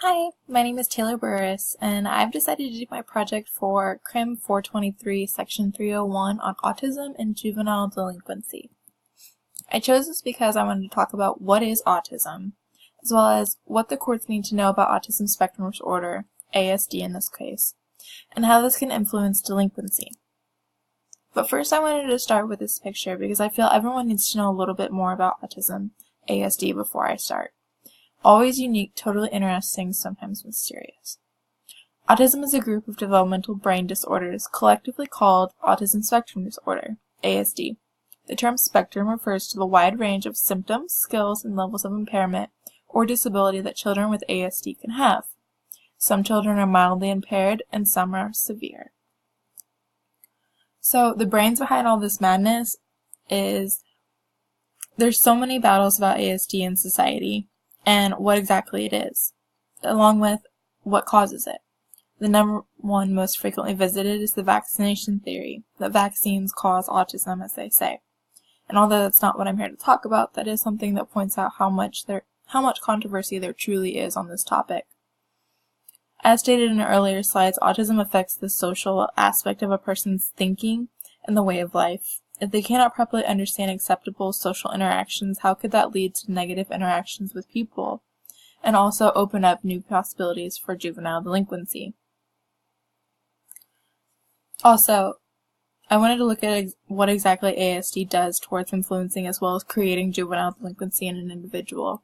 Hi, my name is Taylor Burris, and I've decided to do my project for Crim 423, Section 301 on autism and juvenile delinquency. I chose this because I wanted to talk about what is autism, as well as what the courts need to know about autism spectrum disorder, ASD in this case, and how this can influence delinquency. But first I wanted to start with this picture because I feel everyone needs to know a little bit more about autism, ASD before I start. Always unique, totally interesting, sometimes mysterious. Autism is a group of developmental brain disorders collectively called autism spectrum disorder, ASD. The term spectrum refers to the wide range of symptoms, skills, and levels of impairment or disability that children with ASD can have. Some children are mildly impaired and some are severe. So the brains behind all this madness is there's so many battles about ASD in society and what exactly it is, along with what causes it. The number one most frequently visited is the vaccination theory, that vaccines cause autism, as they say. And although that's not what I'm here to talk about, that is something that points out how much controversy there truly is on this topic. As stated in earlier slides, autism affects the social aspect of a person's thinking and the way of life. If they cannot properly understand acceptable social interactions, how could that lead to negative interactions with people, and also open up new possibilities for juvenile delinquency? Also, I wanted to look at what exactly ASD does towards influencing as well as creating juvenile delinquency in an individual.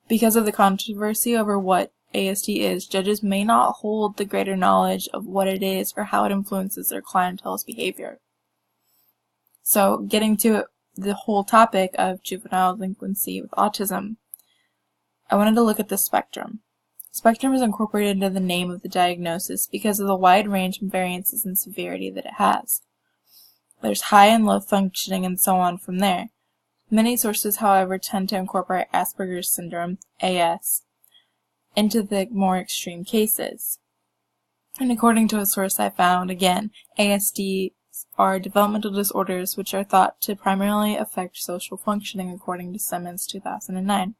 Because of the controversy over what ASD is, judges may not hold the greater knowledge of what it is or how it influences their clientele's behavior. So, getting to the whole topic of juvenile delinquency with autism, I wanted to look at the spectrum. Spectrum is incorporated into the name of the diagnosis because of the wide range of variances in severity that it has. There's high and low functioning and so on from there. Many sources, however, tend to incorporate Asperger's syndrome, AS, into the more extreme cases. And according to a source I found, again, ASD are developmental disorders which are thought to primarily affect social functioning according to Simmons 2009.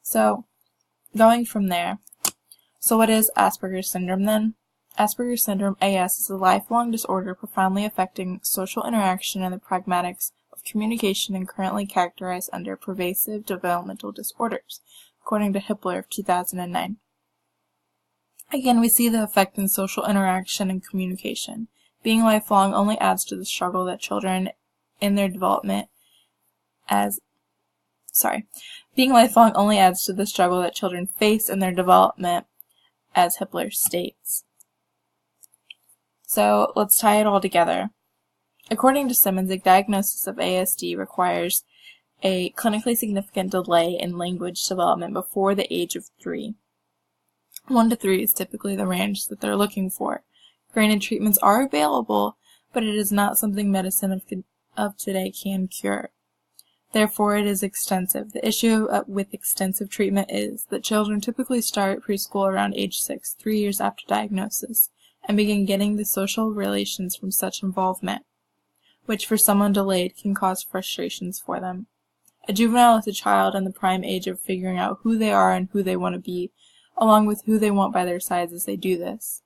So, going from there, so what is Asperger's syndrome then? Asperger's syndrome, AS, is a lifelong disorder profoundly affecting social interaction and the pragmatics of communication and currently characterized under pervasive developmental disorders, according to Hippler of 2009. Again, we see the effect in social interaction and communication. Being lifelong only adds to the struggle that children in their development Being lifelong only adds to the struggle that children face in their development, as Hippler states. So, let's tie it all together. According to Simmons, a diagnosis of ASD requires a clinically significant delay in language development before the age of 3. 1 to 3 is typically the range that they're looking for. Granted, treatments are available, but it is not something medicine of today can cure. Therefore, it is extensive. The issue with extensive treatment is that children typically start preschool around age 6, 3 years after diagnosis, and begin getting the social relations from such involvement, which for someone delayed can cause frustrations for them. A juvenile is a child in the prime age of figuring out who they are and who they want to be, along with who they want by their sides as they do this.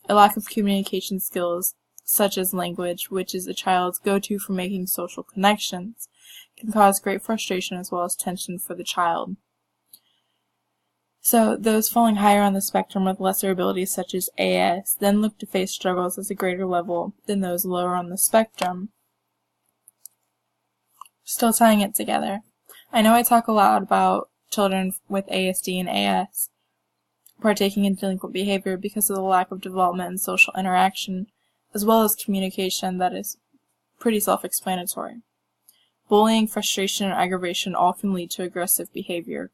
A lack of communication skills, such as language, which is a child's go-to for making social connections, can cause great frustration as well as tension for the child. So, those falling higher on the spectrum with lesser abilities such as AS then look to face struggles at a greater level than those lower on the spectrum. Still tying it together. I know I talk a lot about children with ASD and AS partaking in delinquent behavior because of the lack of development and social interaction, as well as communication that is pretty self-explanatory. Bullying, frustration, and aggravation all can lead to aggressive behavior.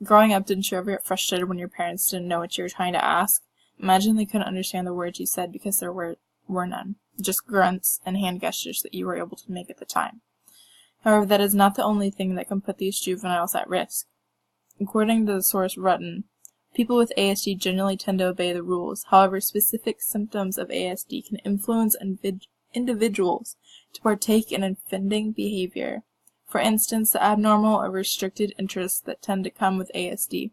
Growing up, didn't you ever get frustrated when your parents didn't know what you were trying to ask? Imagine they couldn't understand the words you said because there were none, just grunts and hand gestures that you were able to make at the time. However, that is not the only thing that can put these juveniles at risk. According to the source Rutten, people with ASD generally tend to obey the rules. However, specific symptoms of ASD can influence individuals to partake in offending behavior. For instance, the abnormal or restricted interests that tend to come with ASD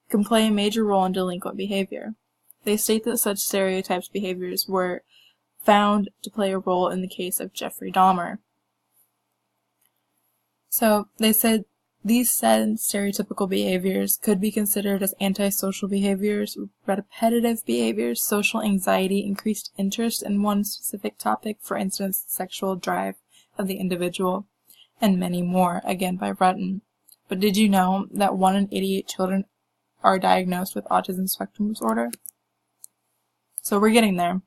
can play a major role in delinquent behavior. They state that such stereotyped behaviors were found to play a role in the case of Jeffrey Dahmer. So they said these said stereotypical behaviors could be considered as antisocial behaviors, repetitive behaviors, social anxiety, increased interest in one specific topic, for instance, the sexual drive of the individual, and many more, again by Rutten. But did you know that 1 in 88 children are diagnosed with autism spectrum disorder? So we're getting there.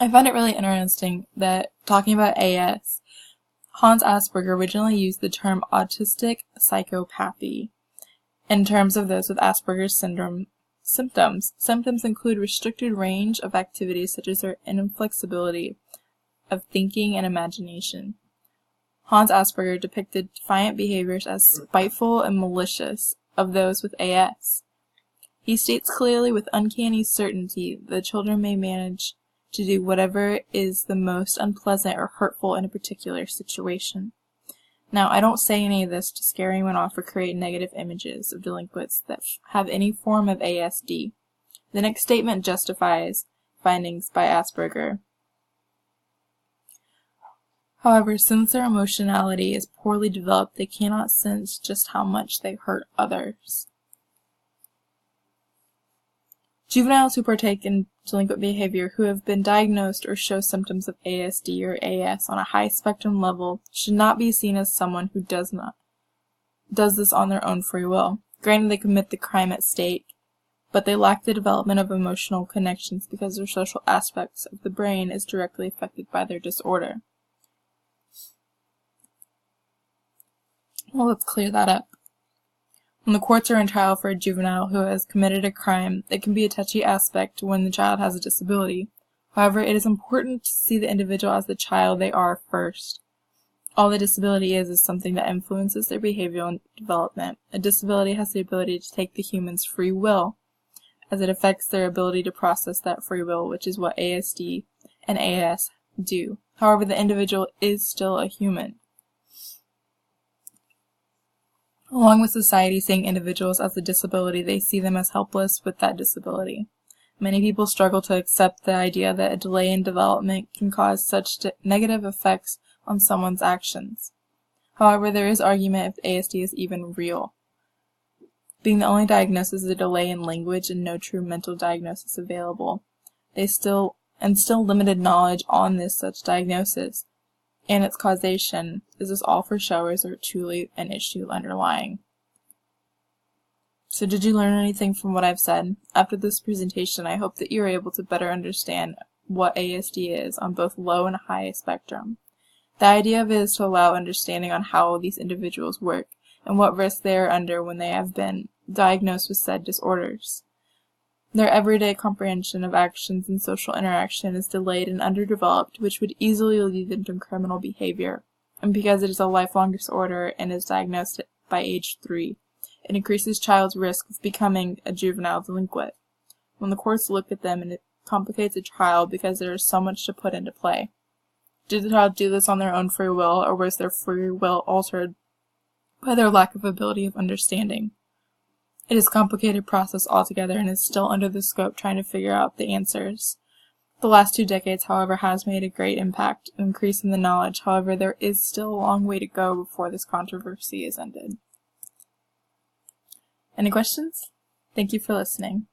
I find it really interesting that talking about AS, Hans Asperger originally used the term autistic psychopathy in terms of those with Asperger's syndrome symptoms. Symptoms include restricted range of activities such as their inflexibility of thinking and imagination. Hans Asperger depicted defiant behaviors as spiteful and malicious of those with AS. He states clearly with uncanny certainty that children may manage to do whatever is the most unpleasant or hurtful in a particular situation. Now, I don't say any of this to scare anyone off or create negative images of delinquents that have any form of ASD. The next statement justifies findings by Asperger. However, since their emotionality is poorly developed, they cannot sense just how much they hurt others. Juveniles who partake in delinquent behavior who have been diagnosed or show symptoms of ASD or AS on a high spectrum level should not be seen as someone who does this on their own free will. Granted, they commit the crime at stake, but they lack the development of emotional connections because their social aspects of the brain is directly affected by their disorder. Well, let's clear that up. When the courts are in trial for a juvenile who has committed a crime, it can be a touchy aspect when the child has a disability. However, it is important to see the individual as the child they are first. All the disability is something that influences their behavioral development. A disability has the ability to take the human's free will, as it affects their ability to process that free will, which is what ASD and AS do. However, the individual is still a human. Along with society seeing individuals as a disability, they see them as helpless with that disability. Many people struggle to accept the idea that a delay in development can cause such negative effects on someone's actions. However, there is argument if ASD is even real. Being the only diagnosis is a delay in language and no true mental diagnosis available. Still limited knowledge on this such diagnosis and its causation. Is this all for show, or is there truly an issue underlying? So did you learn anything from what I've said? After this presentation, I hope that you are able to better understand what ASD is on both low and high spectrum. The idea of it is to allow understanding on how these individuals work and what risks they are under when they have been diagnosed with said disorders. Their everyday comprehension of actions and social interaction is delayed and underdeveloped, which would easily lead them to criminal behavior. And because it is a lifelong disorder and is diagnosed by age 3, it increases child's risk of becoming a juvenile delinquent. When the courts look at them, and it complicates a trial because there is so much to put into play. Did the child do this on their own free will, or was their free will altered by their lack of ability of understanding? It is a complicated process altogether and is still under the scope trying to figure out the answers. The last 2 decades, however, has made a great impact in increasing the knowledge. However, there is still a long way to go before this controversy is ended. Any questions? Thank you for listening.